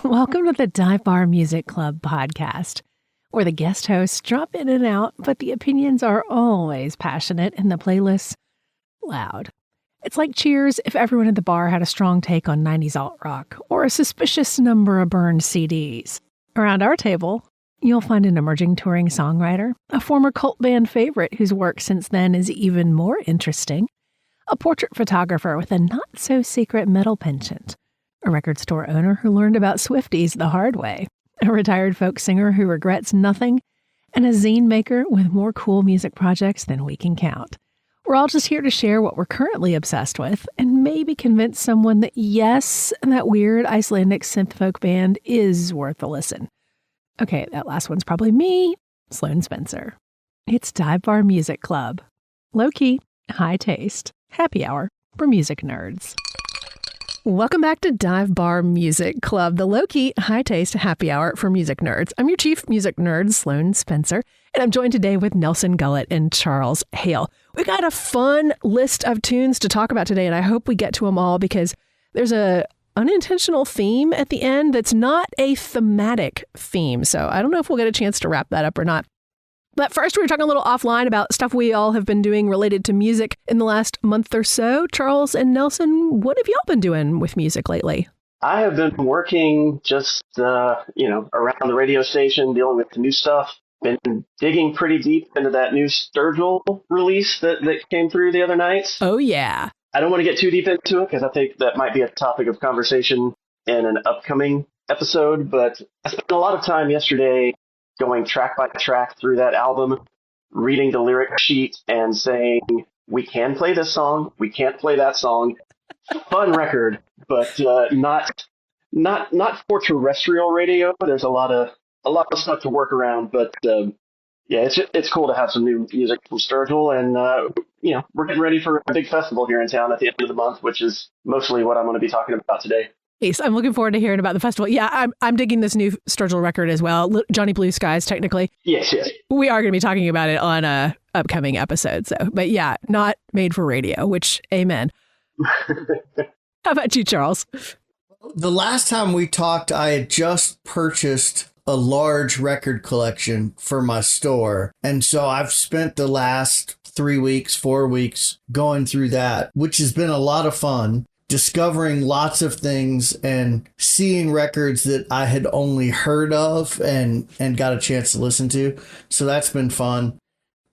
Welcome to the Dive Bar Music Club podcast, where the guest hosts drop in and out, but the opinions are always passionate and the playlists loud. It's like Cheers if everyone at the bar had a strong take on 90s alt-rock or a suspicious number of burned CDs. Around our table, you'll find an emerging touring songwriter, a former cult band favorite whose work since then is even more interesting, a portrait photographer with a not-so-secret metal penchant, a record store owner who learned about Swifties the hard way, a retired folk singer who regrets nothing, and a zine maker with more cool music projects than we can count. We're all just here to share what we're currently obsessed with and maybe convince someone that yes, that weird Icelandic synth folk band is worth a listen. Okay, that last one's probably me, Sloane Spencer. It's Dive Bar Music Club. Low-key, high taste, happy hour for music nerds. Welcome back to Dive Bar Music Club, the low-key, high-taste happy hour for music nerds. I'm your chief music nerd, Sloane Spencer, and I'm joined today with Nelson Gullett and Charles Hale. We got a fun list of tunes to talk about today, and I hope we get to them all because there's a unintentional theme at the end that's not a thematic theme. So I don't know if we'll get a chance to wrap that up or not. But first, we were talking a little offline about stuff we all have been doing related to music in the last month or so. Charles and Nelson, what have y'all been doing with music lately? I have been working just, around the radio station, dealing with the new stuff. Been digging pretty deep into that new Sturgill release that came through the other night. Oh, yeah. I don't want to get too deep into it because I think that might be a topic of conversation in an upcoming episode. But I spent a lot of time yesterday going track by track through that album, reading the lyric sheet and saying, we can play this song, we can't play that song. Fun record, but not for terrestrial radio. There's a lot of stuff to work around, but it's cool to have some new music from Sturgill, and we're getting ready for a big festival here in town at the end of the month, which is mostly what I'm going to be talking about today. Yes, I'm looking forward to hearing about the festival. Yeah, I'm digging this new Sturgill record as well. Johnny Blue Skies, technically. Yes. We are going to be talking about it on a upcoming episode. So, but yeah, not made for radio, which amen. How about you, Charles? The last time we talked, I had just purchased a large record collection for my store. And so I've spent the last 4 weeks going through that, which has been a lot of fun. Discovering lots of things and seeing records that I had only heard of and got a chance to listen to. So that's been fun.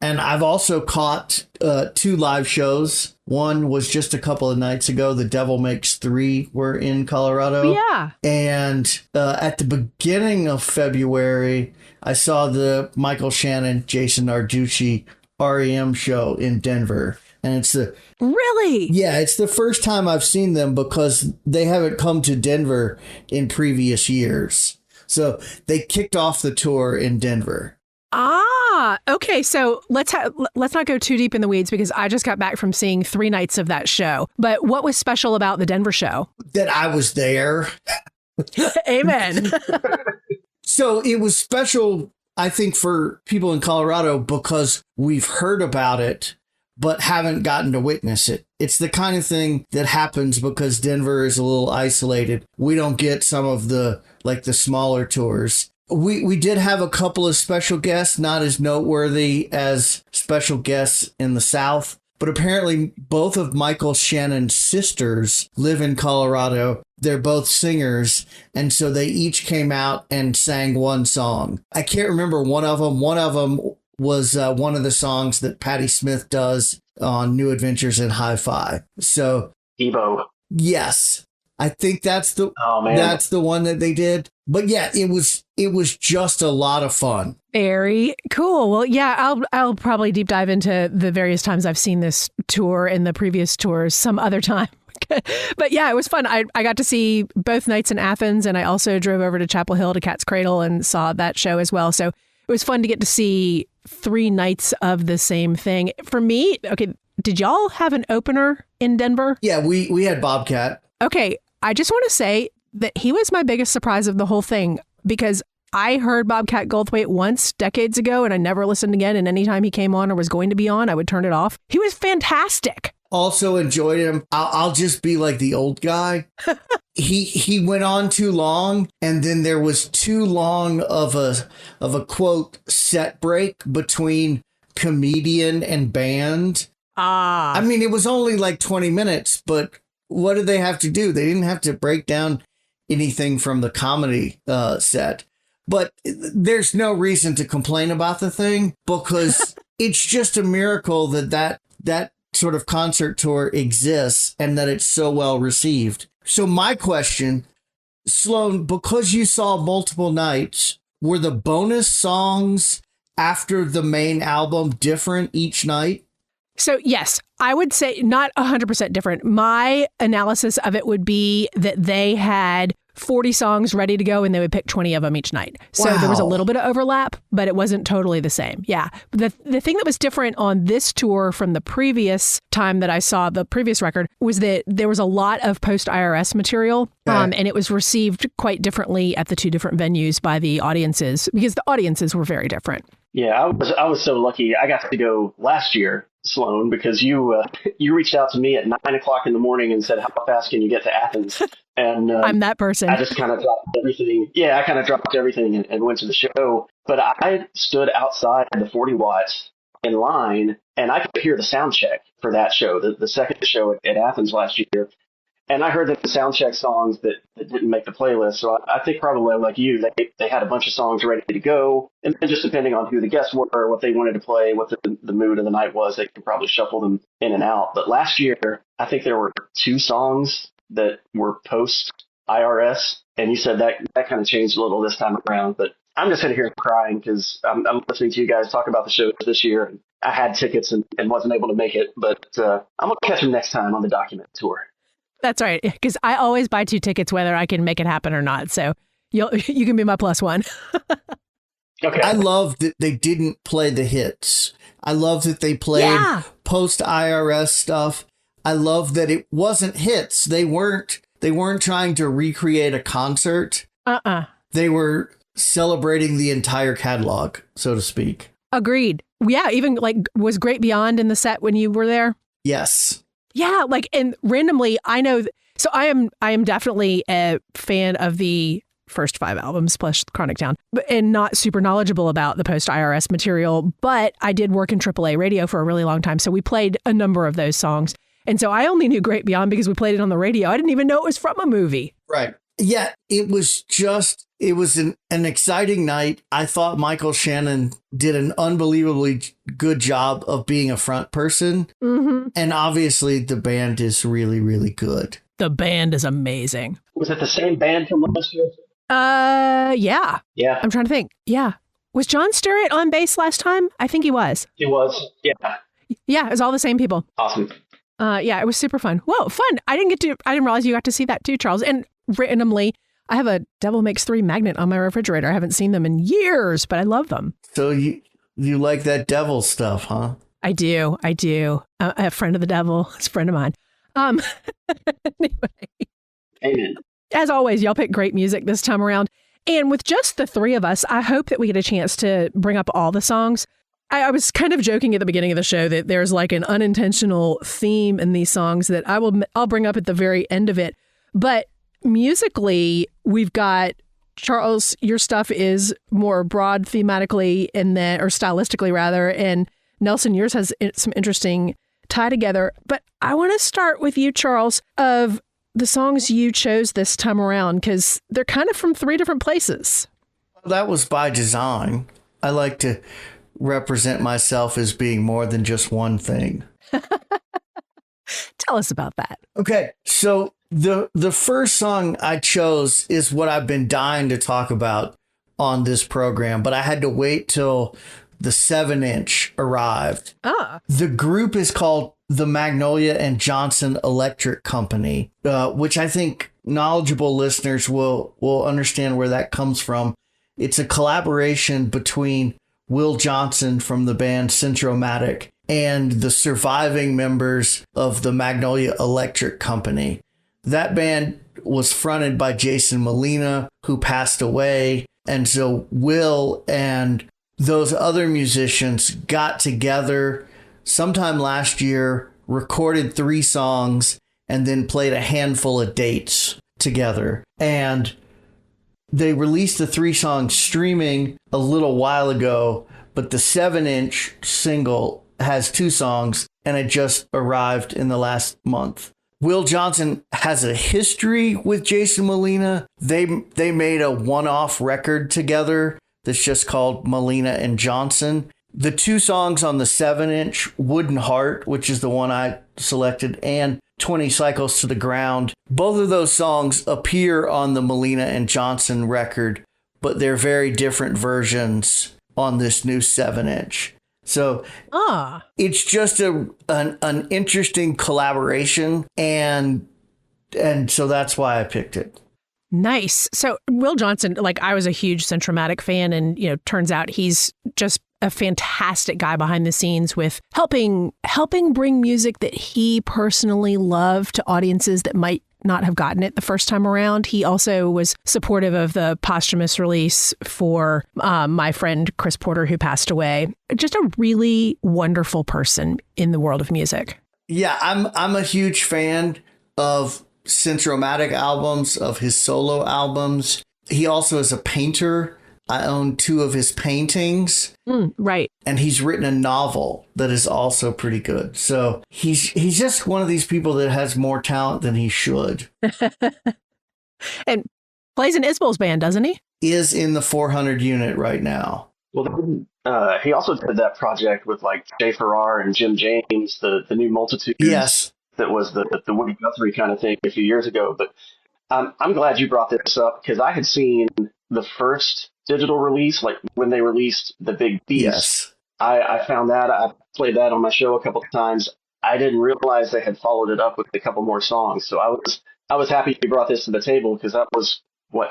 And I've also caught 2 live shows. One was just a couple of nights ago. The Devil Makes 3 were in Colorado. Yeah. And at the beginning of February, I saw the Michael Shannon, Jason Narducy R.E.M. show in Denver. And it's Really? Yeah, it's the first time I've seen them because they haven't come to Denver in previous years. So they kicked off the tour in Denver. Ah, okay. So let's not go too deep in the weeds because I just got back from seeing 3 nights of that show. But what was special about the Denver show? That I was there. Amen. So it was special, I think, for people in Colorado because we've heard about it, but haven't gotten to witness it. It's the kind of thing that happens because Denver is a little isolated. We don't get some of the smaller tours. We did have a couple of special guests, not as noteworthy as special guests in the South, but apparently both of Michael Shannon's sisters live in Colorado. They're both singers, and so they each came out and sang one song. I can't remember one of them. One of them was one of the songs that Patti Smith does on New Adventures in Hi-Fi. So, Ebo. Yes, I think that's the one that they did. But yeah, it was just a lot of fun. Very cool. Well, yeah, I'll probably deep dive into the various times I've seen this tour and the previous tours some other time. But yeah, it was fun. I got to see both nights in Athens, and I also drove over to Chapel Hill to Cat's Cradle and saw that show as well. So it was fun to get to see 3 nights of the same thing. For me, okay, did y'all have an opener in Denver? Yeah, we had Bobcat. Okay, I just want to say that he was my biggest surprise of the whole thing because I heard Bobcat Goldthwait once decades ago and I never listened again. And anytime he came on or was going to be on, I would turn it off. He was fantastic. also enjoyed him. I'll just be like the old guy. He went on too long, and then there was too long of a quote set break between comedian and band. I mean, it was only like 20 minutes, but what did they have to do? They didn't have to break down anything from the comedy set. But there's no reason to complain about the thing, because it's just a miracle that sort of concert tour exists and that it's so well received. So my question, Sloane, because you saw multiple nights, were the bonus songs after the main album different each night? So yes, I would say not 100% different. My analysis of it would be that they had 40 songs ready to go and they would pick 20 of them each night. So there was a little bit of overlap, but it wasn't totally the same. Yeah. The thing that was different on this tour from the previous time that I saw the previous record was that there was a lot of post-IRS material, and it was received quite differently at the two different venues by the audiences, because the audiences were very different. Yeah, I was so lucky. I got to go last year, Sloane, because you reached out to me at 9 o'clock in the morning and said, "How fast can you get to Athens?" And I'm that person. I just kind of dropped everything. Yeah, I kind of dropped everything and went to the show. But I stood outside the 40 watts in line, and I could hear the sound check for that show, the second show at Athens last year. And I heard the sound check songs that didn't make the playlist. So I think probably like you, they had a bunch of songs ready to go. And then just depending on who the guests were, what they wanted to play, what the mood of the night was, they could probably shuffle them in and out. But last year, I think there were 2 songs that were post IRS. And you said that kind of changed a little this time around. But I'm just sitting here crying because I'm listening to you guys talk about the show this year. And I had tickets and wasn't able to make it. But I'm going to catch them next time on the Document Tour. That's right, because I always buy 2 tickets whether I can make it happen or not. So you can be my +1. Okay. I love that they didn't play the hits. I love that they played post-IRS stuff. I love that it wasn't hits. They weren't trying to recreate a concert. They were celebrating the entire catalog, so to speak. Agreed. Yeah, even was Great Beyond in the set when you were there? Yes. Yeah, and randomly, I know. So I am definitely a fan of the first 5 albums plus Chronic Town, and not super knowledgeable about the post-IRS material. But I did work in AAA radio for a really long time, so we played a number of those songs. And so I only knew Great Beyond because we played it on the radio. I didn't even know it was from a movie. Right. Yeah, it was an exciting night. I thought Michael Shannon did an unbelievably good job of being a front person. Mm-hmm. And obviously the band is really, really good. The band is amazing. Was it the same band from last year? Yeah. Yeah. I'm trying to think. Yeah. Was John Sturrett on bass last time? I think he was. He was. Yeah. Yeah, it was all the same people. Awesome. Yeah, it was super fun. Whoa, fun. I didn't realize you got to see that too, Charles. And randomly, I have a Devil Makes 3 magnet on my refrigerator. I haven't seen them in years, but I love them. So you like that devil stuff, huh? I do. A friend of the devil. It's a friend of mine. Anyway. Amen. As always, y'all pick great music this time around. And with just the 3 of us, I hope that we get a chance to bring up all the songs. I was kind of joking at the beginning of the show that there's an unintentional theme in these songs that I'll bring up at the very end of it. But musically, we've got, Charles, your stuff is more broad thematically or stylistically rather, and Nelson, yours has some interesting tie together. But I want to start with you, Charles, of the songs you chose this time around, because they're kind of from 3 different places. That was by design. I like to represent myself as being more than just one thing. Tell us about that. Okay, so the first song I chose is what I've been dying to talk about on this program, but I had to wait till the 7-inch arrived. The group is called the Magnolia and Johnson Electric Company, which I think knowledgeable listeners will understand where that comes from. It's a collaboration between Will Johnson from the band Centromatic and the surviving members of the Magnolia Electric Company. That band was fronted by Jason Molina, who passed away. And so Will and those other musicians got together sometime last year, recorded 3 songs, and then played a handful of dates together. And they released the 3 songs streaming a little while ago, but the 7-inch single has 2 songs, and it just arrived in the last month. Will Johnson has a history with Jason Molina. They made a one-off record together that's just called Molina and Johnson. The 2 songs on the 7-inch, Wooden Heart, which is the one I selected, and 20 Cycles to the Ground, both of those songs appear on the Molina and Johnson record, but they're very different versions on this new 7-inch. So it's just an interesting collaboration, and so that's why I picked it. Nice. So Will Johnson, like, I was a huge Centromatic fan, and turns out he's just a fantastic guy behind the scenes with helping bring music that he personally loved to audiences that might not have gotten it the first time around. He also was supportive of the posthumous release for my friend Chris Porter, who passed away. Just a really wonderful person in the world of music. Yeah, I'm a huge fan of Centromatic albums, of his solo albums. He also is a painter. I own 2 of his paintings. Right. And he's written a novel that is also pretty good. So he's just one of these people that has more talent than he should. And plays in Isbell's band, doesn't he? Is in the 400 unit right now. Well, he also did that project with like Jay Farrar and Jim James, the New Multitudes. Yes. That was the Woody Guthrie kind of thing a few years ago. But I'm glad you brought this up, because I had seen the first digital release, like when they released The Big Beast. Yes. I found that. I played that on my show a couple of times. I didn't realize they had followed it up with a couple more songs. So I was happy you brought this to the table, because that was,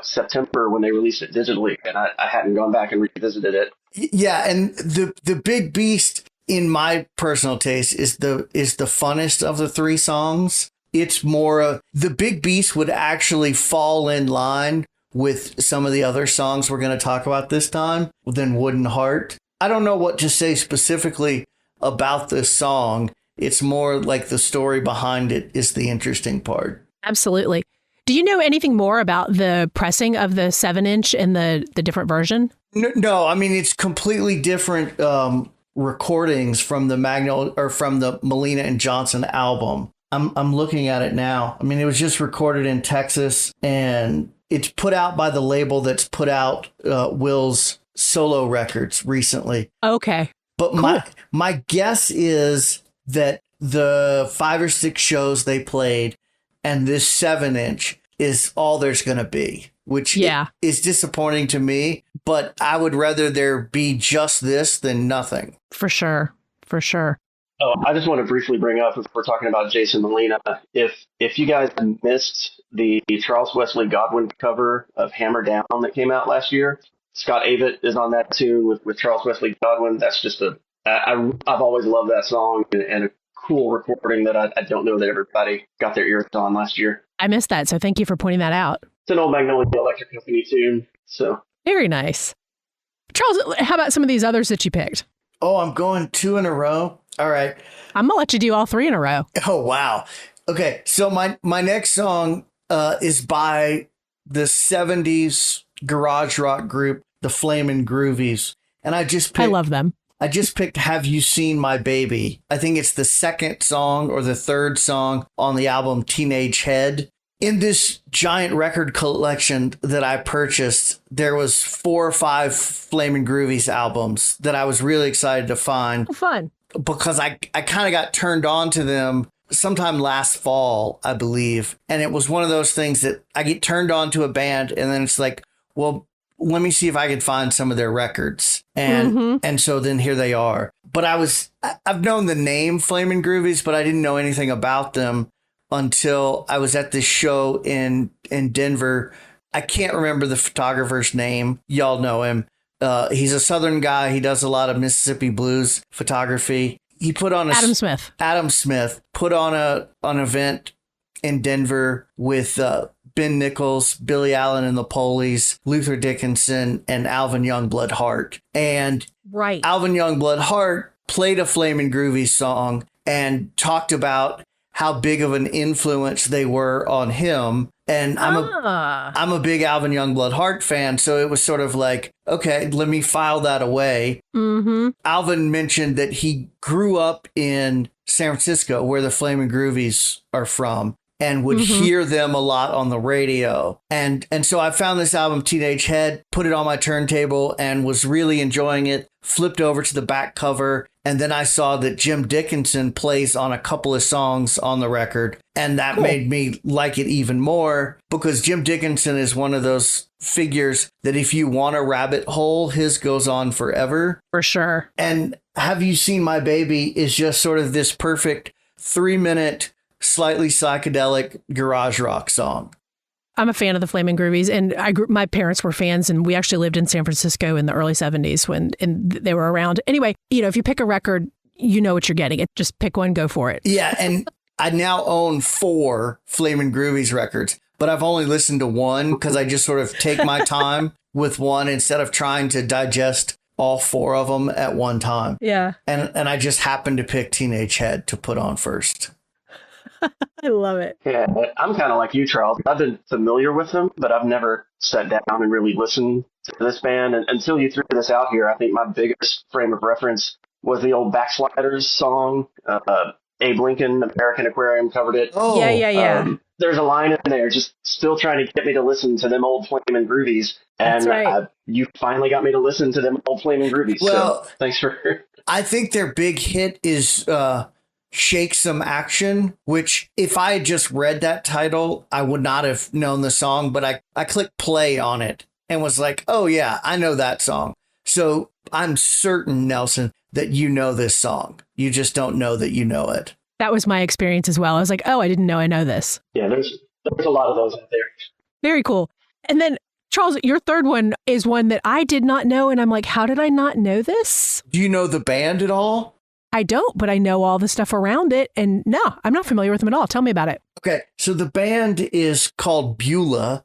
September when they released it digitally, and I hadn't gone back and revisited it. Yeah, and the Big Beast, in my personal taste, is the funnest of the 3 songs. It's more the Big Beast would actually fall in line with some of the other songs we're going to talk about this time than Wooden Heart. I don't know what to say specifically about this song. It's more like the story behind it is the interesting part. Absolutely. Do you know anything more about the pressing of the 7-inch and the different version? No, I mean, it's completely different recordings from the Magnolia or from the Molina and Johnson album. I'm looking at it now. I mean, it was just recorded in Texas, and it's put out by the label that's put out Will's solo records recently. Okay. But cool. my guess is that the 5 or 6 shows they played and this 7-inch is all there's going to be, which is disappointing to me. But I would rather there be just this than nothing. For sure. For sure. Oh, I just want to briefly bring up, if we're talking about Jason Molina, if you guys missed the Charles Wesley Godwin cover of Hammer Down that came out last year, Scott Avett is on that tune with Charles Wesley Godwin. That's just I've always loved that song, and a cool recording that I don't know that everybody got their ears on last year. I missed that, so thank you for pointing that out. It's an old Magnolia Electric Company tune, so. Very nice. Charles, how about some of these others that you picked? Oh, I'm going 2 in a row. All right. I'm going to let you do all 3 in a row. Oh, wow. Okay. So my next song is by the 70s garage rock group, the Flamin Groovies. And I love them. I just picked Have You Seen My Baby? I think it's the 2nd song or the 3rd song on the album Teenage Head. In this giant record collection that I purchased, there was 4 or 5 Flamin Groovies albums that I was really excited to find. Oh, fun. Because I kind of got turned on to them sometime last fall, I believe. And it was one of those things that I get turned on to a band, and then it's like, well, let me see if I can find some of their records. And so then here they are. But I've known the name Flamin Groovies, but I didn't know anything about them until I was at this show in Denver. I can't remember the photographer's name. Y'all know him. He's a Southern guy. He does a lot of Mississippi blues photography. He put on Adam Smith put on an event in Denver with Ben Nichols, Billy Allen and the Polies, Luther Dickinson, and Alvin Youngblood Hart. And Alvin Youngblood Hart played a Flamin Groovies song, and talked about how big of an influence they were on him. And I'm a big Alvin Youngblood Hart fan, so it was sort of like, okay, let me file that away. Mm-hmm. Alvin mentioned that he grew up in San Francisco, where the Flamin Groovies are from, and would hear them a lot on the radio. And so I found this album, Teenage Head, put it on my turntable and was really enjoying it, flipped over to the back cover. And then I saw that Jim Dickinson plays on a couple of songs on the record. And that made me like it even more, because Jim Dickinson is one of those figures that if you want a rabbit hole, his goes on forever. For sure. And Have You Seen My Baby is just sort of this perfect 3-minute, slightly psychedelic garage rock song. I'm a fan of the Flamin Groovies, and my parents were fans, and we actually lived in San Francisco in the early 70s and they were around. Anyway, if you pick a record, you know what you're getting. Just pick one, go for it. Yeah, and I now own 4 Flamin Groovies records, but I've only listened to one because I just sort of take my time with one instead of trying to digest all 4 of them at one time. Yeah. And I just happened to pick Teenage Head to put on first. I love it. Yeah, I'm kind of like you, Charles. I've been familiar with them, but I've never sat down and really listened to this band. And until you threw this out here, I think my biggest frame of reference was the old Backsliders song. Abe Lincoln, American Aquarium covered it. Oh, yeah. There's a line in there just still trying to get me to listen to them old Flamin' Groovies. And That's right. You finally got me to listen to them old Flamin' Groovies. Well, so thanks for... I think their big hit is Shake Some Action, which if I had just read that title, I would not have known the song, but I clicked play on it and was like, oh yeah, I know that song. So I'm certain, Nelson, that you know this song. You just don't know that you know it. That was my experience as well. I was like, oh, I didn't know I know this. Yeah, there's a lot of those out there. Very cool. And then, Charles, your third one is one that I did not know. And I'm like, how did I not know this? Do you know the band at all? I don't, but I know all the stuff around it. And no, I'm not familiar with them at all. Tell me about it. Okay, so the band is called Beulah,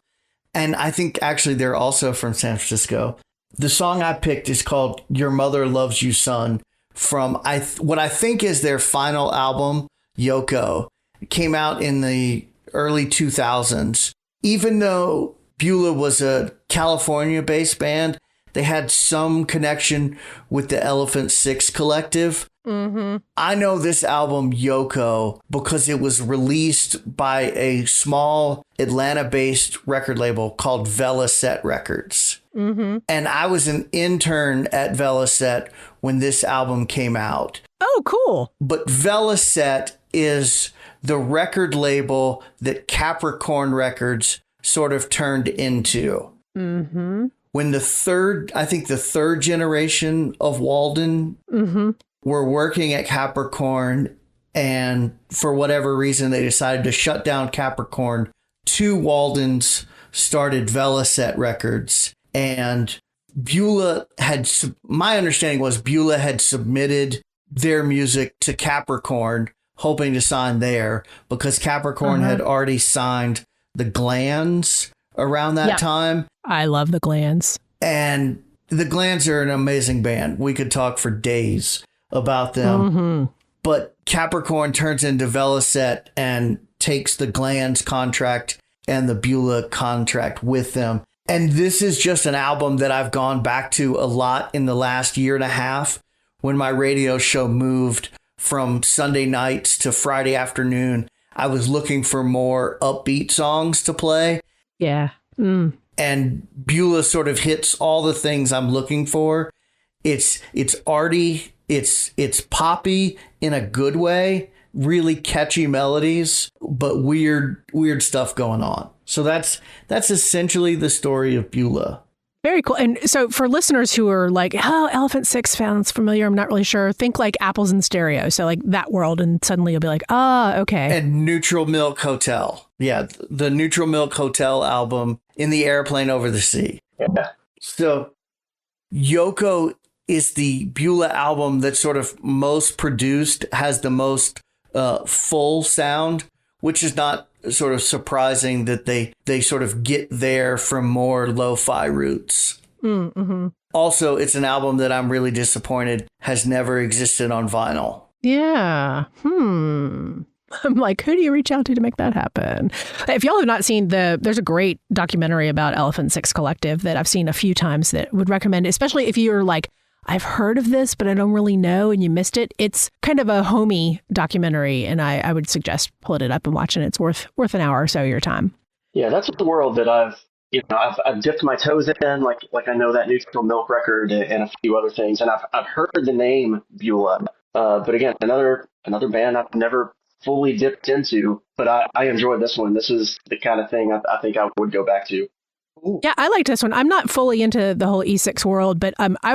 and I think actually they're also from San Francisco. The song I picked is called Your Mother Loves You, Son, from what I think is their final album, Yoko. It came out in the early 2000s. Even though Beulah was a California-based band, they had some connection with the Elephant Six Collective. Mm-hmm. I know this album, Yoko, because it was released by a small Atlanta-based record label called Velocet Records. Mm-hmm. And I was an intern at Velocet when this album came out. Oh, cool. But Velocet is the record label that Capricorn Records sort of turned into. Mm-hmm. When the third generation of Walden were working at Capricorn, and for whatever reason, they decided to shut down Capricorn, 2 Waldens started Velocet Records. And Beulah my understanding was Beulah had submitted their music to Capricorn, hoping to sign there, because Capricorn had already signed the Glands around that time. I love the Glands. And the Glands are an amazing band. We could talk for days about them. Mm-hmm. But Capricorn turns into Velocet and takes the Glands contract and the Beulah contract with them. And this is just an album that I've gone back to a lot in the last year and a half when my radio show moved from Sunday nights to Friday afternoon. I was looking for more upbeat songs to play. Yeah. Mm. And Beulah sort of hits all the things I'm looking for. It's arty, it's poppy in a good way, really catchy melodies, but weird stuff going on. So that's essentially the story of Beulah. Very cool. And so for listeners who are like, oh, Elephant Six sounds familiar, I'm not really sure. Think like Apples in Stereo. So like that world, and suddenly you'll be like, okay. And Neutral Milk Hotel. Yeah, the Neutral Milk Hotel album, In the Airplane Over the Sea. Yeah. So Yoko is the Beulah album that's sort of most produced, has the most full sound, which is not sort of surprising that they sort of get there from more lo-fi roots. Mm-hmm. Also, it's an album that I'm really disappointed has never existed on vinyl. Yeah. I'm like, who do you reach out to make that happen? If y'all have not seen there's a great documentary about Elephant Six Collective that I've seen a few times that would recommend, especially if you're like, I've heard of this, but I don't really know, and you missed it. It's kind of a homey documentary, and I would suggest pulling it up and watching it. It's worth an hour or so of your time. Yeah, that's the world that I've dipped my toes in, like I know that Neutral Milk record and a few other things, and I've heard the name Beulah, but again, another band I've never fully dipped into, but I enjoyed this one. This is the kind of thing I think I would go back to. Ooh. Yeah, I liked this one. I'm not fully into the whole E6 world, but I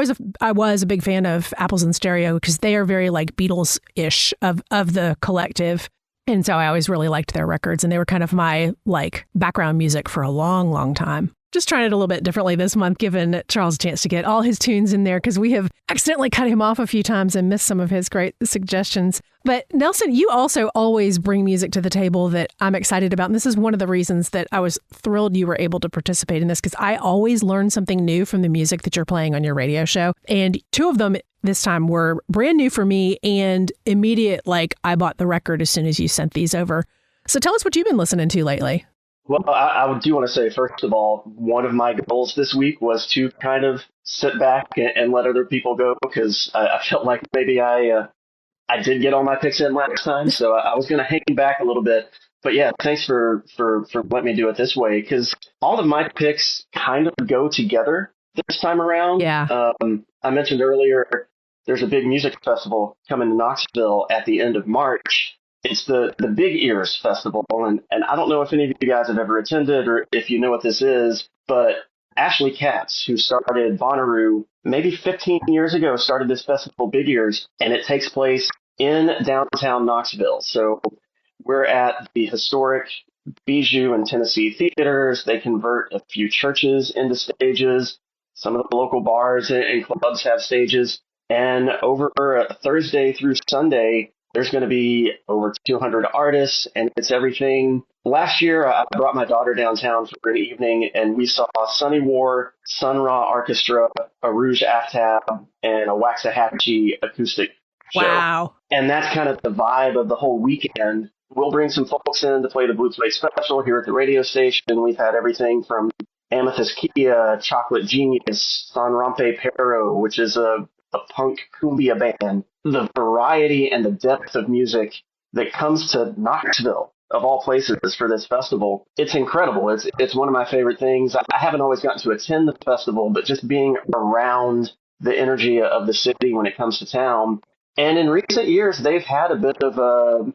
was a big fan of Apples in Stereo because they are very like Beatles-ish of the collective. And so I always really liked their records, and they were kind of my like background music for a long, long time. Just trying it a little bit differently this month, giving Charles a chance to get all his tunes in there because we have accidentally cut him off a few times and missed some of his great suggestions. But Nelson, you also always bring music to the table that I'm excited about. And this is one of the reasons that I was thrilled you were able to participate in this, because I always learn something new from the music that you're playing on your radio show. And two of them this time were brand new for me and immediate, like I bought the record as soon as you sent these over. So tell us what you've been listening to lately. Well, I do want to say, first of all, one of my goals this week was to kind of sit back and let other people go, because I felt like maybe I did get all my picks in last time, so I was going to hang back a little bit. But yeah, thanks for letting me do it this way, because all of my picks kind of go together this time around. Yeah. I mentioned earlier, there's a big music festival coming to Knoxville at the end of March. It's the Big Ears Festival, and I don't know if any of you guys have ever attended or if you know what this is, but Ashley Katz, who started Bonnaroo maybe 15 years ago, started this festival, Big Ears, and it takes place in downtown Knoxville. So we're at the historic Bijou and Tennessee theaters. They convert a few churches into stages. Some of the local bars and clubs have stages. And over Thursday through Sunday, there's going to be over 200 artists, and it's everything. Last year, I brought my daughter downtown for an evening, and we saw Sunny War, Sun Ra Orchestra, a Rouge Aftab, and a Waxahachie acoustic show. Wow. And that's kind of the vibe of the whole weekend. We'll bring some folks in to play the Blue Plate Special here at the radio station. We've had everything from Amethyst Kia, Chocolate Genius, San Rompe Pero, which is a punk cumbia band. The variety and the depth of music that comes to Knoxville, of all places, for this festival, it's incredible. It's one of my favorite things. I haven't always gotten to attend the festival, but just being around the energy of the city when it comes to town. And in recent years, they've had a bit of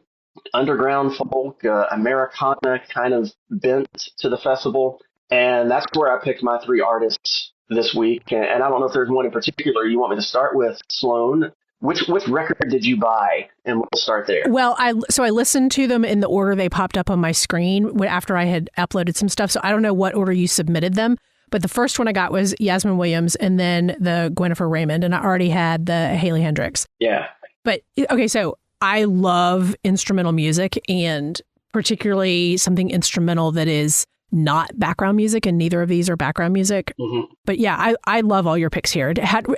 underground folk, Americana kind of bent to the festival. And that's where I picked my three artists this week. And I don't know if there's one in particular you want me to start with, Sloane. Which record did you buy? And we'll start there. Well, I listened to them in the order they popped up on my screen after I had uploaded some stuff. So I don't know what order you submitted them. But the first one I got was Yasmin Williams and then the Gwennifer Raymond. And I already had the Haley Hendrix. Yeah. But okay, so I love instrumental music, and particularly something instrumental that is not background music, and neither of these are background music. Mm-hmm. But yeah, I love all your picks here.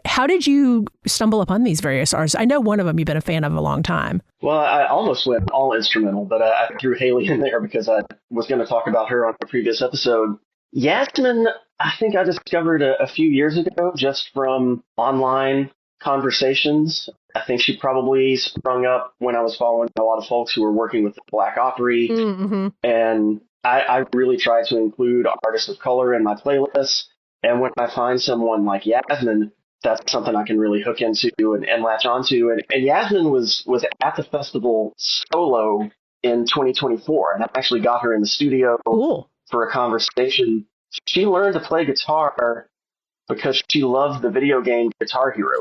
How did you stumble upon these various artists? I know one of them you've been a fan of a long time. Well, I almost went all instrumental, but I threw Haley in there because I was going to talk about her on a previous episode. Yasmin, I think I discovered a few years ago just from online conversations. I think she probably sprung up when I was following a lot of folks who were working with the Black Opry. Mm-hmm. And I really try to include artists of color in my playlists. And when I find someone like Yasmin, that's something I can really hook into and latch onto. And Yasmin was at the festival solo in 2024. And I actually got her in the studio for a conversation. She learned to play guitar because she loved the video game Guitar Hero.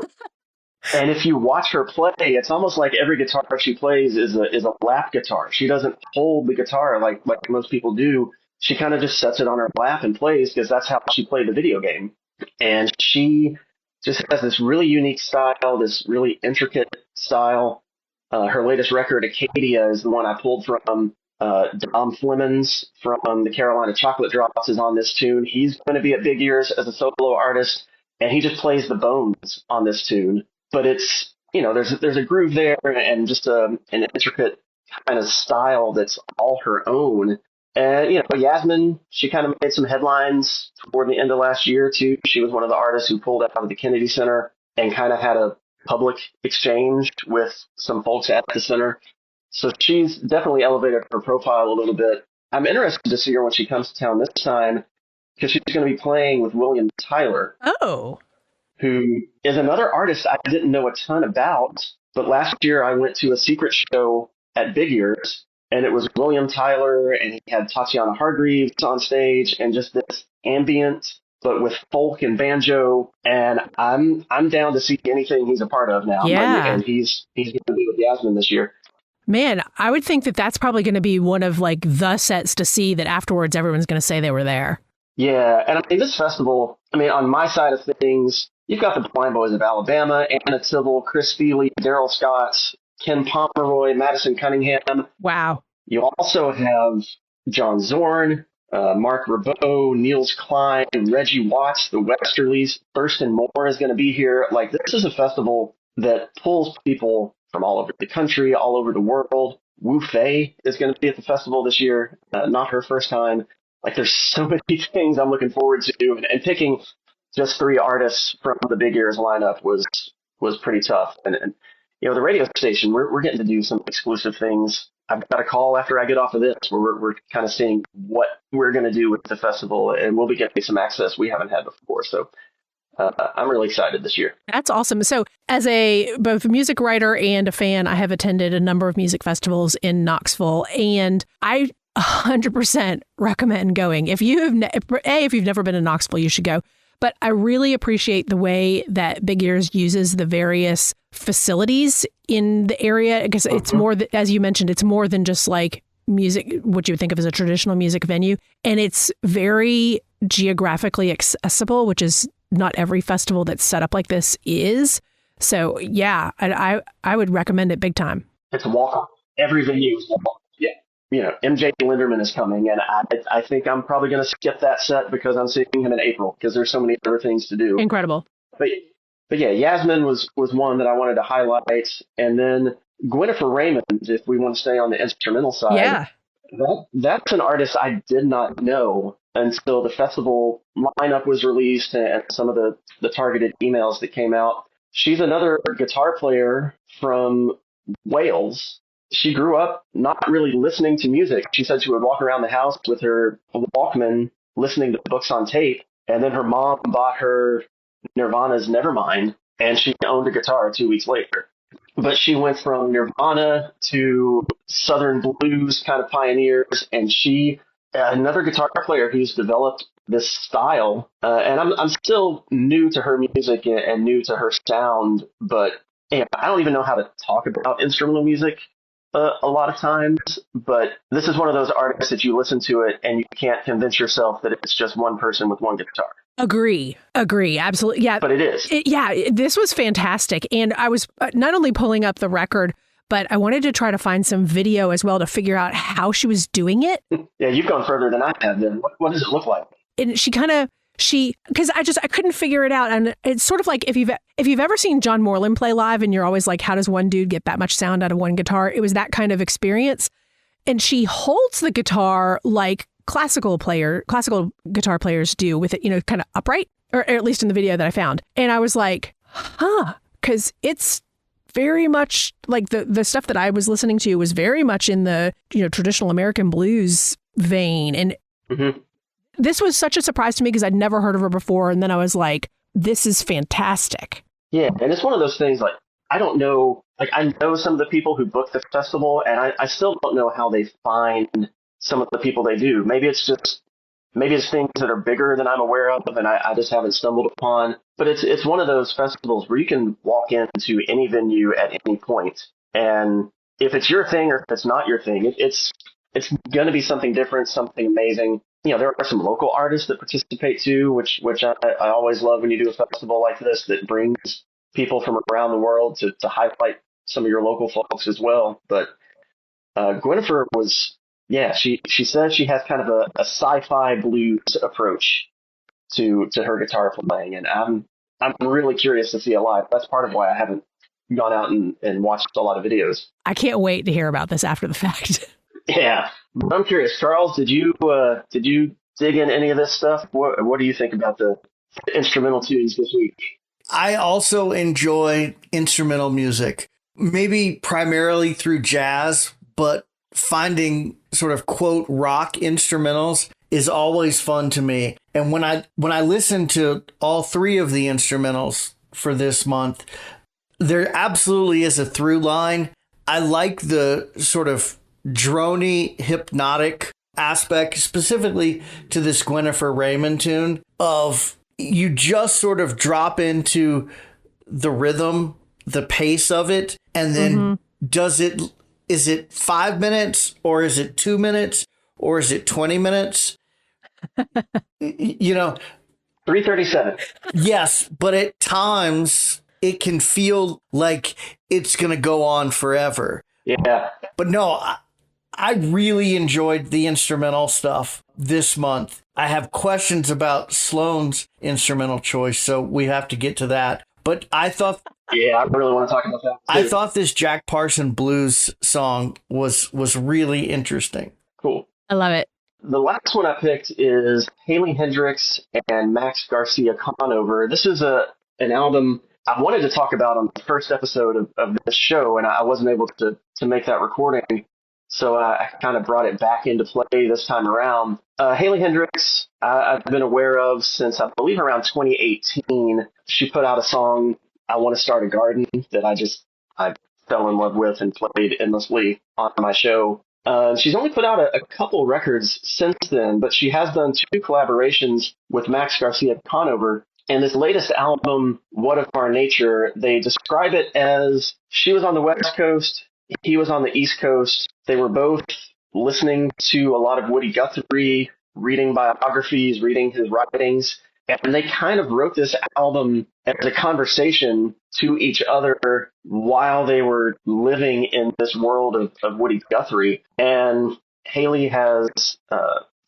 And if you watch her play, it's almost like every guitar she plays is a lap guitar. She doesn't hold the guitar like most people do. She kind of just sets it on her lap and plays because that's how she played the video game. And she just has this really unique style, this really intricate style. Her latest record, Acadia, is the one I pulled from. Dom Flemons from the Carolina Chocolate Drops is on this tune. He's going to be at Big Ears as a solo artist, and he just plays the bones on this tune. But it's there's a groove there and just an intricate kind of style that's all her own. And, Yasmin, she kind of made some headlines toward the end of last year, too. She was one of the artists who pulled out of the Kennedy Center and kind of had a public exchange with some folks at the center. So she's definitely elevated her profile a little bit. I'm interested to see her when she comes to town this time because she's going to be playing with William Tyler. Oh. Who is another artist I didn't know a ton about. But last year I went to a secret show at Big Ears, and it was William Tyler, and he had Tatiana Hargreaves on stage, and just this ambient, but with folk and banjo. And I'm down to see anything he's a part of now. Yeah. And he's going to be with Yasmin this year. Man, I would think that that's probably going to be one of like the sets to see that afterwards everyone's going to say they were there. Yeah, and I mean, this festival, on my side of things, you've got the Blind Boys of Alabama, Anna Tibble, Chris Feely, Daryl Scott, Ken Pomeroy, Madison Cunningham. Wow. You also have John Zorn, Mark Ribot, Niels Klein, Reggie Watts, the Westerlies. Thurston Moore is going to be here. Like, this is a festival that pulls people from all over the country, all over the world. Wu Fei is going to be at the festival this year. Not her first time. Like, there's so many things I'm looking forward to, and picking just 3 artists from the Big Ears lineup was pretty tough. And the radio station, we're getting to do some exclusive things. I've got a call after I get off of this where we're kind of seeing what we're going to do with the festival, and we'll be getting some access we haven't had before. So I'm really excited this year. That's awesome. So as both a music writer and a fan, I have attended a number of music festivals in Knoxville, and I 100% recommend going. If you've never been to Knoxville, you should go. But I really appreciate the way that Big Ears uses the various facilities in the area, because it's more, as you mentioned, it's more than just like music, what you would think of as a traditional music venue. And it's very geographically accessible, which is not every festival that's set up like this is. So yeah, I would recommend it big time. It's a walk. Every venue is a walk. MJ Linderman is coming, and I think I'm probably going to skip that set because I'm seeing him in April because there's so many other things to do. Incredible. But yeah, Yasmin was one that I wanted to highlight, and then Gwynnifer Raymond, if we want to stay on the instrumental side. Yeah. That's an artist I did not know until the festival lineup was released and some of the targeted emails that came out. She's another guitar player from Wales. She grew up not really listening to music. She said she would walk around the house with her Walkman listening to books on tape. And then her mom bought her Nirvana's Nevermind, and she owned a guitar 2 weeks later. But she went from Nirvana to Southern blues kind of pioneers, and she, another guitar player who's developed this style. And I'm still new to her music and new to her sound, but I don't even know how to talk about instrumental music a lot of times, but this is one of those artists that you listen to it and you can't convince yourself that it's just one person with one guitar. Agree. Absolutely. Yeah. But it is. This was fantastic. And I was not only pulling up the record, but I wanted to try to find some video as well to figure out how she was doing it. Yeah, you've gone further than I have then. What does it look like? And because I couldn't figure it out. And it's sort of like if you've ever seen John Moreland play live and you're always like, how does one dude get that much sound out of one guitar? It was that kind of experience. And she holds the guitar like classical guitar players do, with it, kind of upright, or at least in the video that I found. And I was like, because it's very much like the stuff that I was listening to was very much in the, traditional American blues vein. And this was such a surprise to me because I'd never heard of her before. And then I was like, this is fantastic. Yeah. And it's one of those things, like, I don't know, like, I know some of the people who book the festival, and I still don't know how they find some of the people they do. Maybe it's things that are bigger than I'm aware of and I just haven't stumbled upon. But it's one of those festivals where you can walk into any venue at any point, and if it's your thing or if it's not your thing, it's going to be something different, something amazing. There are some local artists that participate too, which I always love when you do a festival like this that brings people from around the world to highlight some of your local folks as well. But Gwynnifer was, she says she has kind of a sci-fi blues approach to her guitar playing, and I'm really curious to see it live. That's part of why I haven't gone out and watched a lot of videos. I can't wait to hear about this after the fact. Yeah. But I'm curious, Charles, did you dig in any of this stuff? What do you think about the instrumental tunes this week? I also enjoy instrumental music, maybe primarily through jazz, but finding sort of quote rock instrumentals is always fun to me. And when I listen to all three of the instrumentals for this month, there absolutely is a through line. I like the sort of drony, hypnotic aspect, specifically to this Gwennifer Raymond tune, of you just sort of drop into the rhythm, the pace of it, and then is it 5 minutes, or is it 2 minutes, or is it 20 minutes? 3:37. Yes, but at times it can feel like it's going to go on forever. Yeah. But no, I really enjoyed the instrumental stuff this month. I have questions about Sloane's instrumental choice, so we have to get to that. But I thought... Yeah, I really want to talk about that too. I thought this Jack Parson Blues song was really interesting. Cool. I love it. The last one I picked is Haley Hendrix and Max Garcia Conover. This is an album I wanted to talk about on the first episode of this show, and I wasn't able to make that recording. So I kind of brought it back into play this time around. Haley Hendrix, I've been aware of since I believe around 2018. She put out a song, I Want to Start a Garden, that I fell in love with and played endlessly on my show. She's only put out a couple records since then, but she has done 2 collaborations with Max Garcia Conover. And this latest album, What of Our Nature, they describe it as she was on the West Coast, he was on the East Coast. They were both listening to a lot of Woody Guthrie, reading biographies, reading his writings. And they kind of wrote this album as a conversation to each other while they were living in this world of Woody Guthrie. And Haley has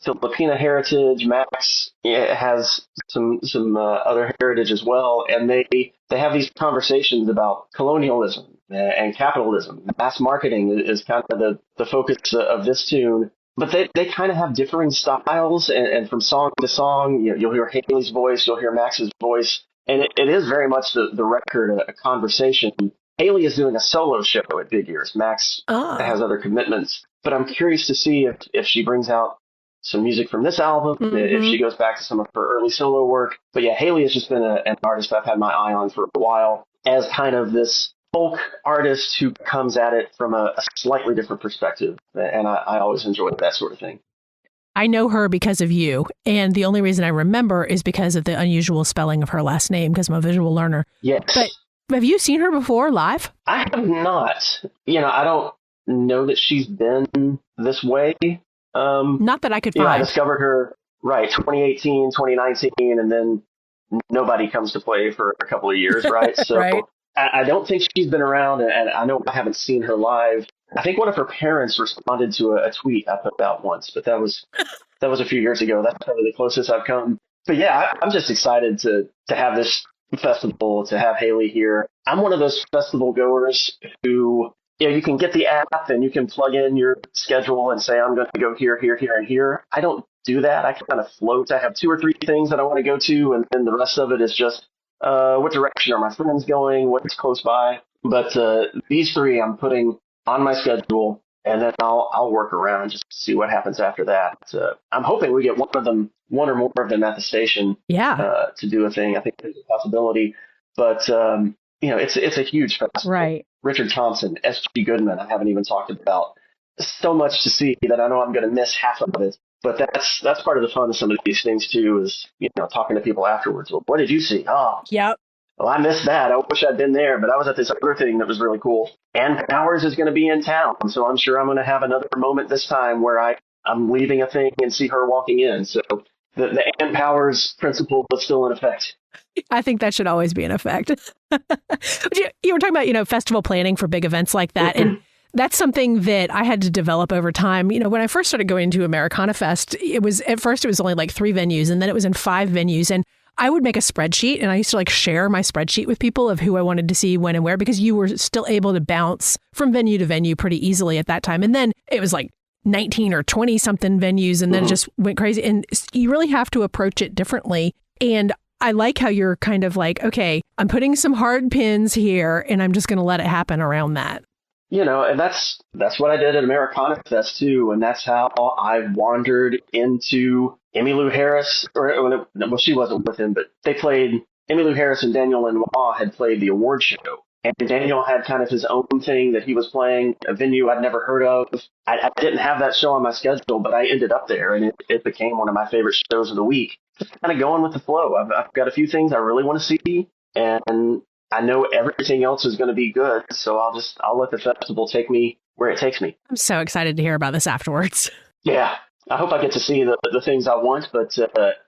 Filipina heritage. Max has some other heritage as well. And they have these conversations about colonialism and capitalism. Mass marketing is kind of the focus of this tune. But they kind of have differing styles, and from song to song, you'll hear Haley's voice, you'll hear Max's voice, and it is very much the record, a conversation. Haley is doing a solo show at Big Ears. Max has other commitments, but I'm curious to see if she brings out some music from this album, if she goes back to some of her early solo work. But yeah, Haley has just been an artist I've had my eye on for a while as kind of this folk artist who comes at it from a slightly different perspective. And I always enjoyed that sort of thing. I know her because of you. And the only reason I remember is because of the unusual spelling of her last name, because I'm a visual learner. Yes. But have you seen her before live? I have not. I don't know that she's been this way. Not that I could find. I discovered her, 2018, 2019, and then nobody comes to play for a couple of years, right? So right. I don't think she's been around, and I know I haven't seen her live. I think one of her parents responded to a tweet I put out once, but that was a few years ago. That's probably the closest I've come. But yeah, I'm just excited to have this festival, to have Haley here. I'm one of those festival goers who, you can get the app and you can plug in your schedule and say, I'm going to go here, here, here, and here. I don't do that. I kind of float. I have 2 or 3 things that I want to go to, and then the rest of it is just, what direction are my friends going? What's close by? But these 3 I'm putting on my schedule, and then I'll work around just to see what happens after that. I'm hoping we get one or more of them at the station. Yeah. To do a thing. I think there's a possibility, but it's a huge festival. Right. Richard Thompson, S.G. Goodman. I haven't even talked about. So much to see that I know I'm going to miss half of it. But that's part of the fun of some of these things too, is talking to people afterwards. Well, what did you see? Oh, yep. Well, I missed that. I wish I'd been there, but I was at this other thing that was really cool. Ann Powers is going to be in town, so I'm sure I'm going to have another moment this time where I'm leaving a thing and see her walking in. So the Ann Powers principle is still in effect. I think that should always be in effect. You were talking about, festival planning for big events like that, and that's something that I had to develop over time. When I first started going to Americana Fest, at first it was only like 3 venues, and then it was in 5 venues. And I would make a spreadsheet, and I used to like share my spreadsheet with people of who I wanted to see when and where, because you were still able to bounce from venue to venue pretty easily at that time. And then it was like 19 or 20 something venues, and then it just went crazy. And you really have to approach it differently. And I like how you're kind of like, okay, I'm putting some hard pins here, and I'm just going to let it happen around that. You know, and that's what I did at Americana Fest too, and that's how I wandered into Emmylou Harris, well, she wasn't with him, but Emmylou Harris and Daniel Lanois had played the award show, and Daniel had kind of his own thing that he was playing, a venue I'd never heard of. I didn't have that show on my schedule, but I ended up there, and it became one of my favorite shows of the week. Just kind of going with the flow. I've got a few things I really want to see, and I know everything else is going to be good, so I'll let the festival take me where it takes me. I'm so excited to hear about this afterwards. Yeah, I hope I get to see the things I want, but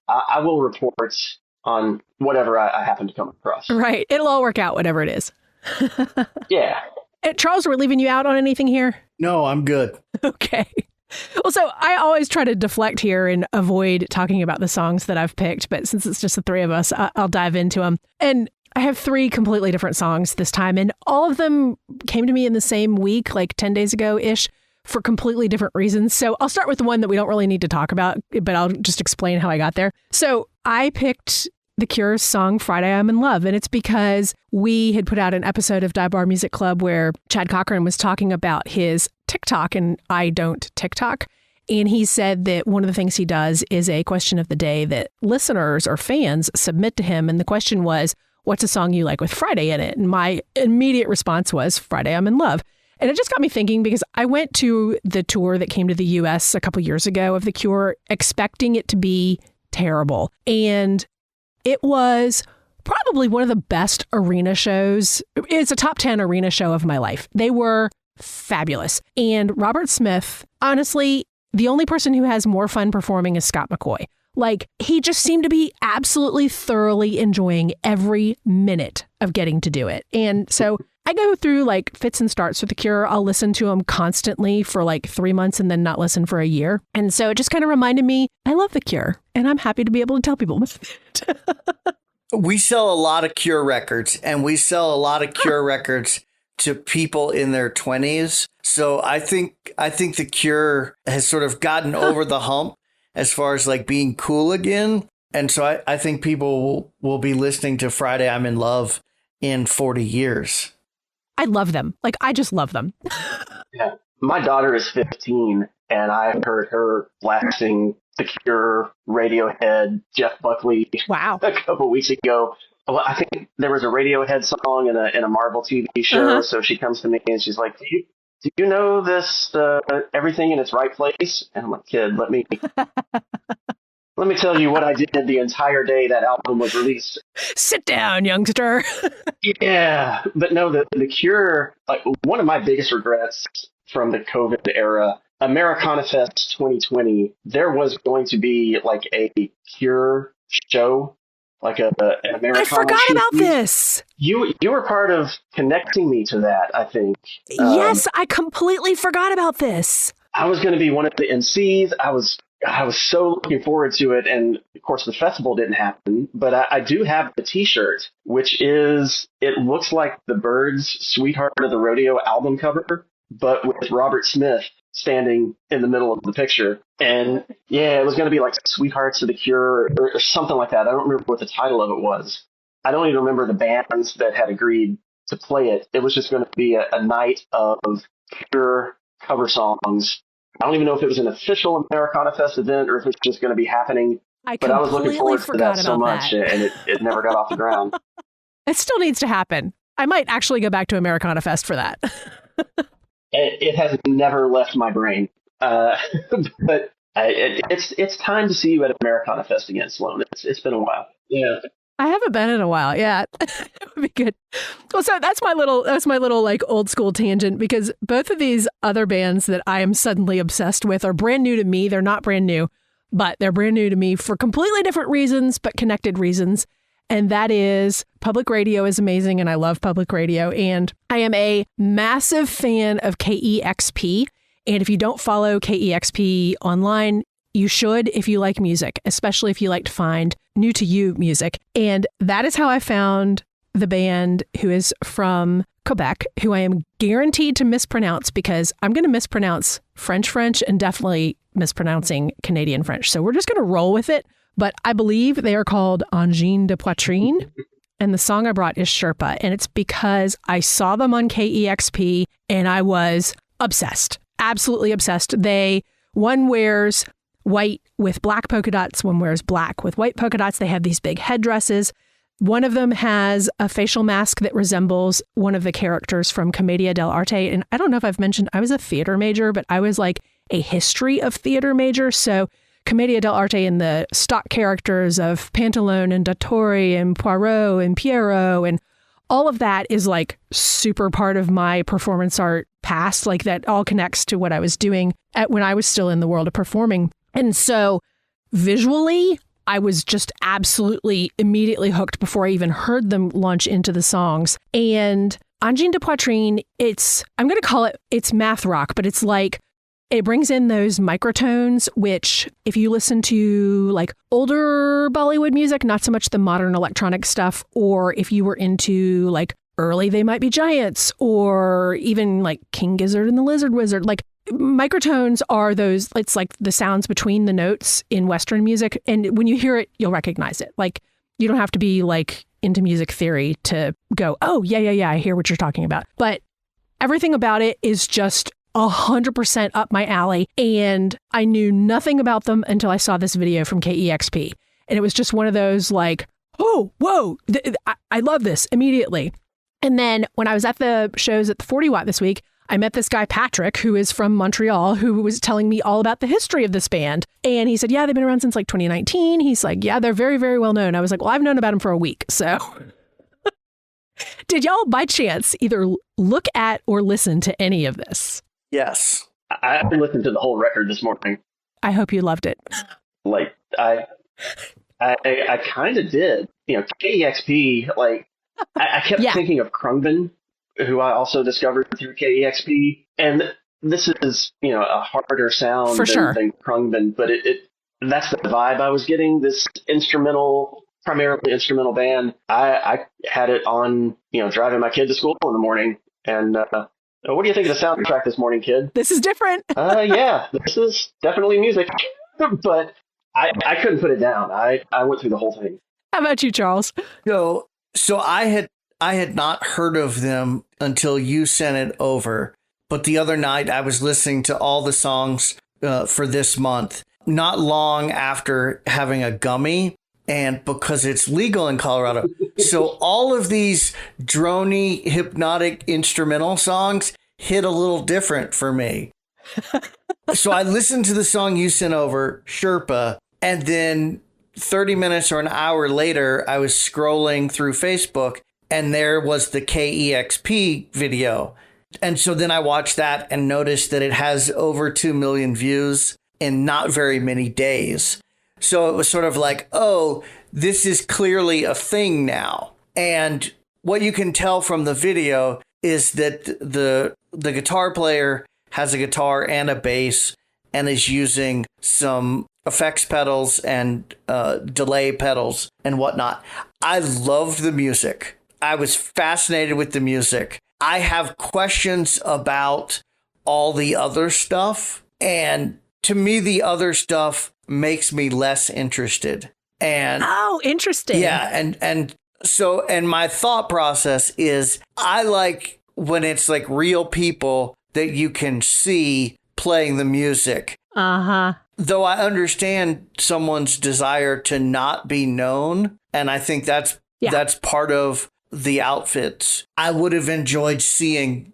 I will report on whatever I happen to come across. Right. It'll all work out, whatever it is. Yeah. Charles, we're leaving you out on anything here? No, I'm good. Okay. Well, so I always try to deflect here and avoid talking about the songs that I've picked, but since it's just the three of us, I'll dive into them. And I have 3 completely different songs this time, and all of them came to me in the same week, like 10 days ago-ish, for completely different reasons. So I'll start with the one that we don't really need to talk about, but I'll just explain how I got there. So I picked The Cure's song, Friday I'm in Love, and it's because we had put out an episode of Dive Bar Music Club where Chad Cochran was talking about his TikTok, and I don't TikTok. And he said that one of the things he does is a question of the day that listeners or fans submit to him. And the question was, what's a song you like with Friday in it? And my immediate response was Friday I'm in Love. And it just got me thinking, because I went to the tour that came to the US a couple years ago of The Cure, expecting it to be terrible. And it was probably one of the best arena shows. It's a top 10 arena show of my life. They were fabulous. And Robert Smith, honestly, the only person who has more fun performing is Scott McCoy. Like, he just seemed to be absolutely thoroughly enjoying every minute of getting to do it. And so I go through like fits and starts with The Cure. I'll listen to them constantly for like 3 months and then not listen for a year. And so it just kind of reminded me, I love The Cure, and I'm happy to be able to tell people. We sell a lot of Cure records, and we sell a lot of Cure records to people in their 20s. So I think The Cure has sort of gotten over the hump as far as like being cool again. And so I think people will be listening to Friday I'm in Love in 40 years. I love them. Like, I just love them. Yeah. My daughter is 15, and I've heard her blasting The Cure, Radiohead, Jeff Buckley. Wow. A couple weeks ago. Well, I think there was a Radiohead song in a Marvel TV show. So she comes to me and she's like, do you know this, Everything in Its Right Place? And I'm like, kid, let me tell you what I did the entire day that album was released. Sit down, youngster. Yeah, but no, the Cure, like, one of my biggest regrets from the COVID era, Americana Fest 2020, there was going to be like a Cure show, like an Americana. I forgot about this. You were part of connecting me to that, I think. Yes, I completely forgot about this. I was going to be one of the MCs. I was so looking forward to it, and of course the festival didn't happen, but I do have the t-shirt, which it looks like the Byrds' Sweetheart of the Rodeo album cover, but with Robert Smith standing in the middle of the picture. And yeah, it was going to be like Sweethearts of the Cure or something like that. I don't remember what the title of it was. I don't even remember the bands that had agreed to play it. It was just going to be a night of Cure cover songs. I don't even know if it was an official Americana Fest event or if it's just going to be happening. But I was looking forward to that so much, and it never got off the ground. It still needs to happen. I might actually go back to Americana Fest for that. It has never left my brain. But it's time to see you at Americana Fest again, Sloane. It's been a while. Yeah. I haven't been in a while. Yeah, it would be good. Well, so that's my little like old school tangent, because both of these other bands that I am suddenly obsessed with are brand new to me. They're not brand new, but they're brand new to me for completely different reasons, but connected reasons. And that is, public radio is amazing, and I love public radio. And I am a massive fan of KEXP. And if you don't follow KEXP online, you should if you like music, especially if you like to find new to you music. And that is how I found the band, who is from Quebec, who I am guaranteed to mispronounce, because I'm going to mispronounce French and definitely mispronouncing Canadian French. So we're just going to roll with it. But I believe they are called Angine de Poitrine. And the song I brought is Sherpa. And it's because I saw them on KEXP and I was obsessed, absolutely obsessed. One wears white with black polka dots, one wears black with white polka dots. They have these big headdresses. One of them has a facial mask that resembles one of the characters from Commedia dell'arte. And I don't know if I've mentioned, I was a theater major, but I was like a history of theater major. So Commedia dell'arte and the stock characters of Pantalone and Dottore and Poirot and Pierrot and all of that is like super part of my performance art past. Like that all connects to what I was doing when I was still in the world of performing. And so visually, I was just absolutely immediately hooked before I even heard them launch into the songs. And Angine de Poitrine, I'm going to call it's math rock, but it's like, it brings in those microtones, which if you listen to like older Bollywood music, not so much the modern electronic stuff, or if you were into like early They Might Be Giants, or even like King Gizzard and the Lizard Wizard, like microtones are those, it's like the sounds between the notes in Western music. And when you hear it, you'll recognize it. Like you don't have to be like into music theory to go, oh, yeah, I hear what you're talking about. But everything about it is just 100% up my alley. And I knew nothing about them until I saw this video from KEXP. And it was just one of those like, oh, whoa, I love this immediately. And then when I was at the shows at the 40 Watt this week, I met this guy, Patrick, who is from Montreal, who was telling me all about the history of this band. And he said, yeah, they've been around since like 2019. He's like, yeah, they're very, very well known. I was like, well, I've known about them for a week. So did y'all by chance either look at or listen to any of this? Yes. I listened to the whole record this morning. I hope you loved it. Like, I kind of did. You know, KEXP, like, I kept thinking of Krungben, who I also discovered through KEXP. And this is, you know, a harder sound than Krungben, but that's the vibe I was getting. This primarily instrumental band. I had it on, you know, driving my kid to school in the morning. And what do you think of the soundtrack this morning, kid? This is different. Yeah, this is definitely music. But I couldn't put it down. I went through the whole thing. How about you, Charles? So I had not heard of them until you sent it over. But the other night I was listening to all the songs for this month, not long after having a gummy, and because it's legal in Colorado. So all of these droney, hypnotic instrumental songs hit a little different for me. So I listened to the song you sent over, Sherpa, and then 30 minutes or an hour later, I was scrolling through Facebook, and there was the KEXP video. And so then I watched that and noticed that it has over 2 million views in not very many days. So it was sort of like, oh, this is clearly a thing now. And what you can tell from the video is that the guitar player has a guitar and a bass and is using some effects pedals and delay pedals and whatnot. I loved the music. I was fascinated with the music. I have questions about all the other stuff. And to me, the other stuff makes me less interested. And oh, interesting. Yeah. And so my thought process is I like when it's like real people that you can see playing the music. Uh-huh. Though I understand someone's desire to not be known. And I think that's part of the outfits. I would have enjoyed seeing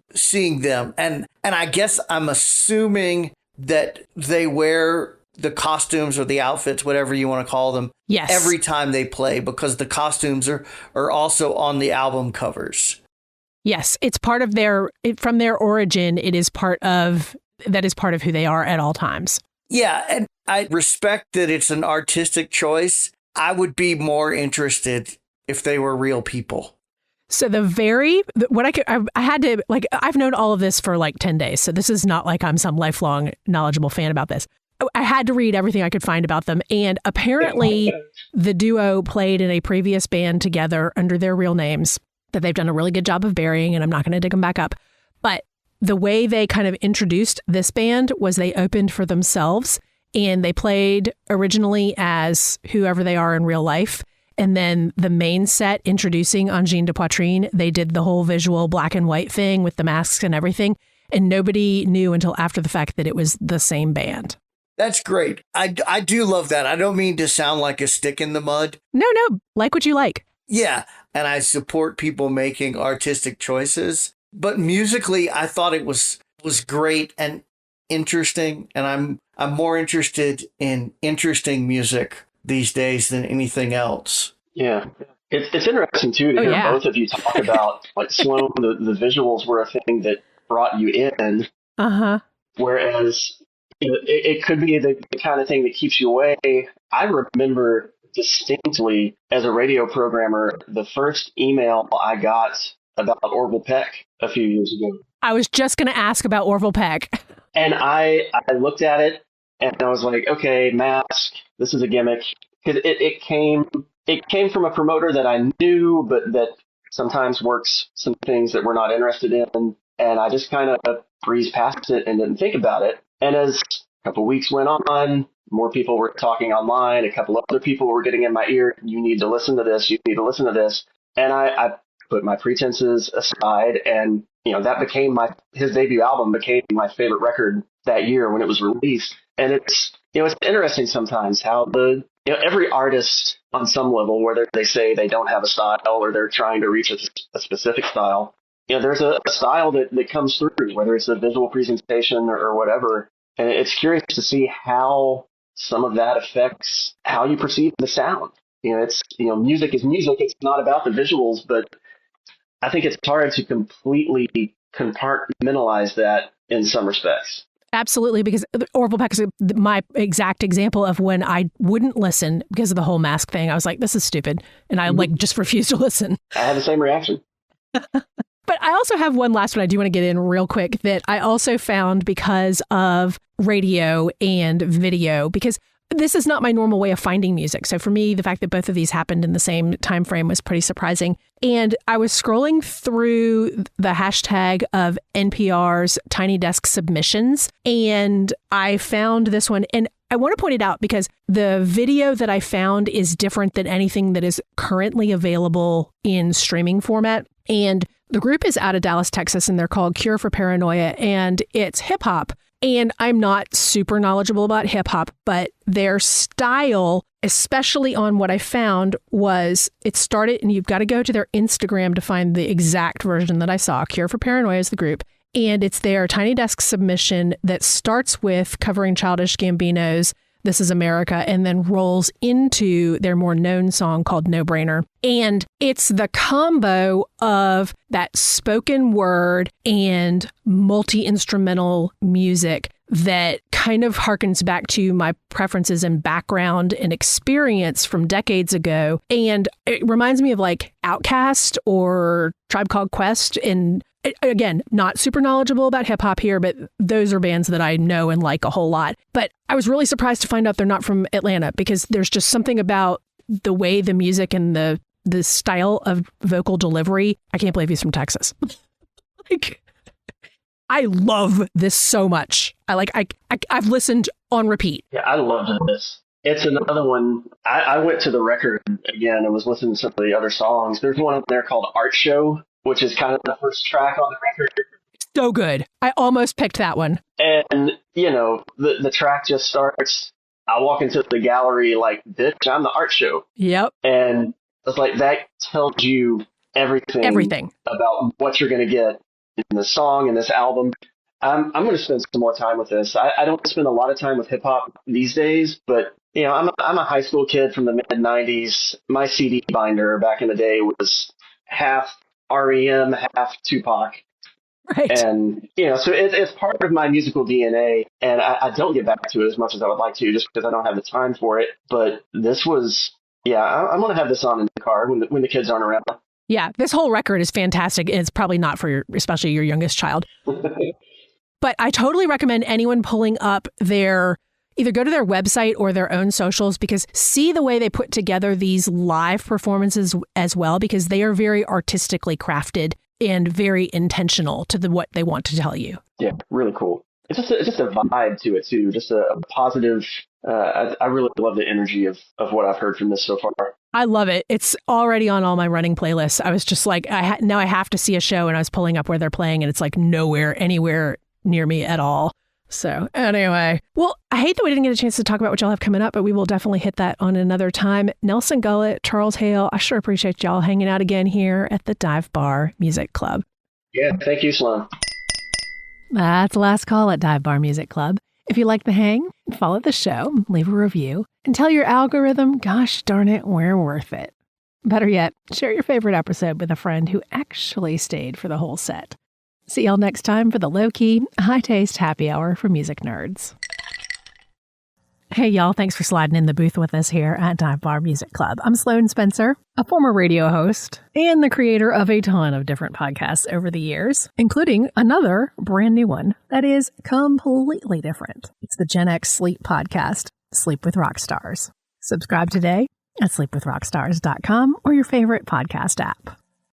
them. And I guess I'm assuming that they wear the costumes or the outfits, whatever you want to call them, every time they play, because the costumes are also on the album covers. Yes, it's part of from their origin. That is part of who they are at all times. Yeah, and I respect that it's an artistic choice. I would be more interested if they were real people. So I've known all of this for like 10 days. So this is not like I'm some lifelong knowledgeable fan about this. I had to read everything I could find about them. And apparently the duo played in a previous band together under their real names that they've done a really good job of burying, and I'm not going to dig them back up. But the way they kind of introduced this band was they opened for themselves, and they played originally as whoever they are in real life. And then the main set introducing Angine de Poitrine, they did the whole visual black and white thing with the masks and everything. And nobody knew until after the fact that it was the same band. That's great. I do love that. I don't mean to sound like a stick in the mud. No, like what you like. Yeah, and I support people making artistic choices. But musically, I thought it was great and interesting. And I'm more interested in interesting music these days than anything else. Yeah. It's interesting, too, to hear both of you talk about, like, Sloane, the visuals were a thing that brought you in. Uh-huh. Whereas it could be the kind of thing that keeps you away. I remember distinctly, as a radio programmer, the first email I got about Orville Peck a few years ago. I was just going to ask about Orville Peck. And I looked at it, and I was like, okay, mask, this is a gimmick. Because it came from a promoter that I knew, but that sometimes works some things that we're not interested in. And I just kind of breezed past it and didn't think about it. And as a couple of weeks went on, more people were talking online. A couple of other people were getting in my ear. You need to listen to this. You need to listen to this. And I put my pretenses aside, and that became his debut album became my favorite record that year when it was released. And it's interesting sometimes how every artist on some level, whether they say they don't have a style or they're trying to reach a specific style, there's a style that comes through, whether it's a visual presentation or whatever. And it's curious to see how some of that affects how you perceive the sound. Music is music. It's not about the visuals, but I think it's hard to completely compartmentalize that in some respects. Absolutely, because Orville Peck is my exact example of when I wouldn't listen because of the whole mask thing. I was like, this is stupid. And I just refused to listen. I had the same reaction. But I also have one last one I do want to get in real quick that I also found because of radio and video, because this is not my normal way of finding music. So for me, the fact that both of these happened in the same time frame was pretty surprising. And I was scrolling through the hashtag of NPR's Tiny Desk submissions, and I found this one. And I want to point it out because the video that I found is different than anything that is currently available in streaming format. And the group is out of Dallas, Texas, and they're called Cure for Paranoia, and it's hip hop. And I'm not super knowledgeable about hip hop, but their style, especially on what I found, was it started, and you've got to go to their Instagram to find the exact version that I saw. Cure for Paranoia is the group. And it's their Tiny Desk submission that starts with covering Childish Gambino's This Is America and then rolls into their more known song called No Brainer. And it's the combo of that spoken word and multi-instrumental music that kind of harkens back to my preferences and background and experience from decades ago. And it reminds me of like Outkast or Tribe Called Quest. And again, not super knowledgeable about hip hop here, but those are bands that I know and like a whole lot. But I was really surprised to find out they're not from Atlanta, because there's just something about the way the music and the style of vocal delivery. I can't believe he's from Texas. I love this so much. I've listened on repeat. Yeah, I loved this. It's another one. I went to the record again and was listening to some of the other songs. There's one up there called Art Show, which is kind of the first track on the record. So good. I almost picked that one. And, the track just starts. I walk into the gallery like, bitch, I'm the Art Show. Yep. And it's like, that tells you everything about what you're going to get in the song and this album. I'm going to spend some more time with this. I don't spend a lot of time with hip hop these days, but I'm a high school kid from the mid '90s. My CD binder back in the day was half R.E.M, half Tupac. Right. And, so it's part of my musical DNA, and I don't get back to it as much as I would like to, just because I don't have the time for it. But this was, I'm going to have this on in the car when the kids aren't around. Yeah, this whole record is fantastic, and it's probably not for especially your youngest child. But I totally recommend anyone pulling up their either go to their website or their own socials, because see the way they put together these live performances as well, because they are very artistically crafted and very intentional to what they want to tell you. Yeah, really cool. It's just a vibe to it too, just a positive. I really love the energy of what I've heard from this so far. I love it. It's already on all my running playlists. I was just like, now I have to see a show, and I was pulling up where they're playing, and it's like anywhere near me at all. So anyway, well, I hate that we didn't get a chance to talk about what y'all have coming up, but we will definitely hit that on another time. Nelson Gullett, Charles Hale, I sure appreciate y'all hanging out again here at the Dive Bar Music Club. Yeah, thank you, Sloane. That's the last call at Dive Bar Music Club. If you like the hang, follow the show, leave a review, and tell your algorithm, gosh darn it, we're worth it. Better yet, share your favorite episode with a friend who actually stayed for the whole set. See y'all next time for the low-key, high-taste happy hour for music nerds. Hey, y'all. Thanks for sliding in the booth with us here at Dive Bar Music Club. I'm Sloane Spencer, a former radio host and the creator of a ton of different podcasts over the years, including another brand new one that is completely different. It's the Gen X Sleep Podcast, Sleep with Rockstars. Subscribe today at sleepwithrockstars.com or your favorite podcast app.